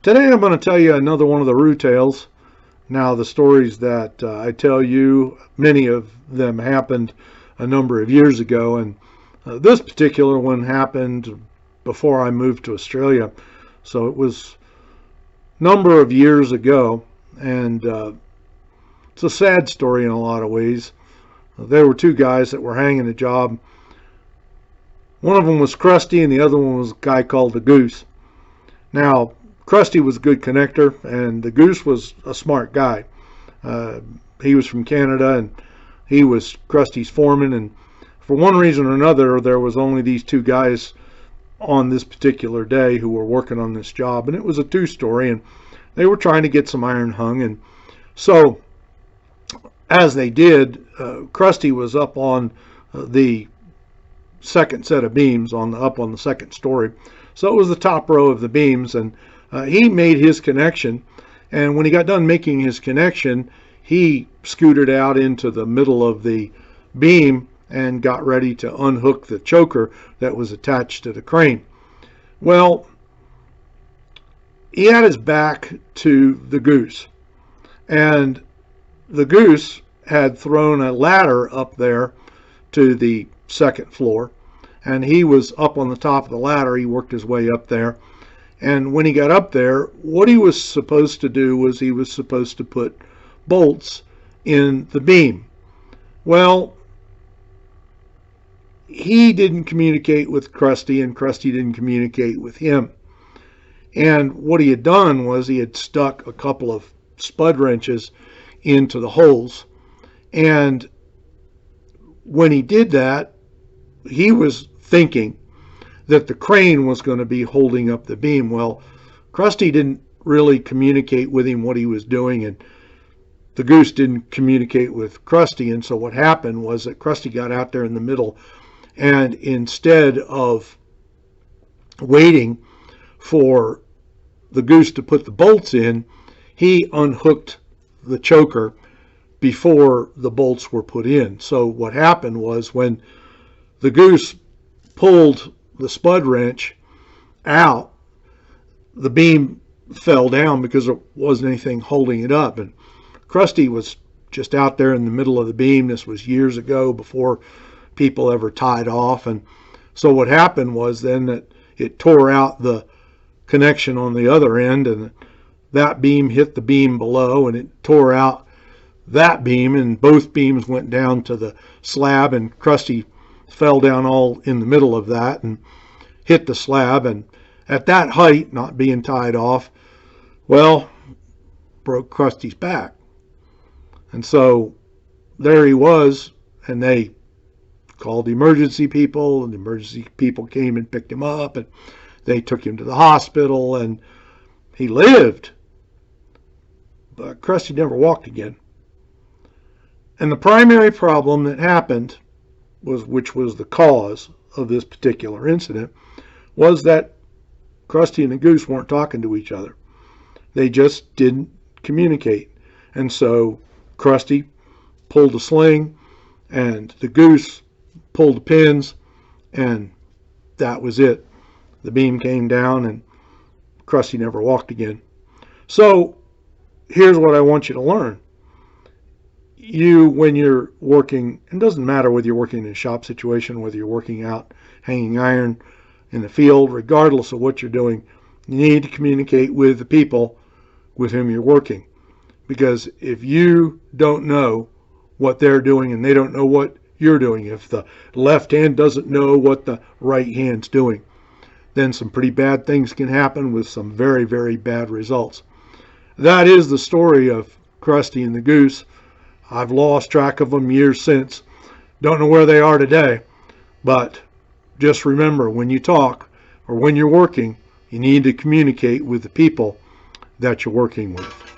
Today I'm going to tell you another one of the Roo tales. Now, the stories that I tell you, many of them happened a number of years ago, and this particular one happened before I moved to Australia. So it was a number of years ago, and it's a sad story in a lot of ways. There were two guys that were hanging a job. One of them was Crusty, and the other one was a guy called the Goose. Now, Crusty was a good connector, and the Goose was a smart guy. He was from Canada, and he was Crusty's foreman. And for one reason or another, there was only these two guys on this particular day who were working on this job. And it was a two-story, and they were trying to get some iron hung. And so, as they did, Crusty was up on the second set of beams, up on the second story. So it was the top row of the beams, and he made his connection, and when he got done making his connection, he scooted out into the middle of the beam and got ready to unhook the choker that was attached to the crane. Well, he had his back to the Goose, and the Goose had thrown a ladder up there to the second floor, and he was up on the top of the ladder. He worked his way up there. And when he got up there, what he was supposed to do was he was supposed to put bolts in the beam. Well, he didn't communicate with Crusty, and Crusty didn't communicate with him. And what he had done was he had stuck a couple of spud wrenches into the holes. And when he did that, he was thinking that the crane was going to be holding up the beam. Well, Crusty didn't really communicate with him what he was doing, and the Goose didn't communicate with Crusty. And so what happened was that Crusty got out there in the middle, and instead of waiting for the Goose to put the bolts in, he unhooked the choker before the bolts were put in. So what happened was when the Goose pulled the spud wrench out, the beam fell down because there wasn't anything holding it up. And Crusty was just out there in the middle of the beam. This was years ago, before people ever tied off. And so what happened was then that it tore out the connection on the other end, and that beam hit the beam below, and it tore out that beam, and both beams went down to the slab, and Crusty fell down all in the middle of that and hit the slab. And at that height, not being tied off, well, broke Crusty's back. And so there he was, and they called the emergency people, and the emergency people came and picked him up, and they took him to the hospital, and he lived. But Crusty never walked again. And the primary problem that happened, which was the cause of this particular incident, was that Crusty and the Goose weren't talking to each other. They just didn't communicate. And so Crusty pulled the sling, and the Goose pulled the pins, and that was it. The beam came down, and Crusty never walked again. So here's what I want you to learn. When you're working, it doesn't matter whether you're working in a shop situation, whether you're working out hanging iron in the field, regardless of what you're doing, you need to communicate with the people with whom you're working. Because if you don't know what they're doing and they don't know what you're doing, if the left hand doesn't know what the right hand's doing, then some pretty bad things can happen with some very, very bad results. That is the story of Crusty and the Goose. I've lost track of them years since. Don't know where they are today. But just remember, when you talk or when you're working, you need to communicate with the people that you're working with.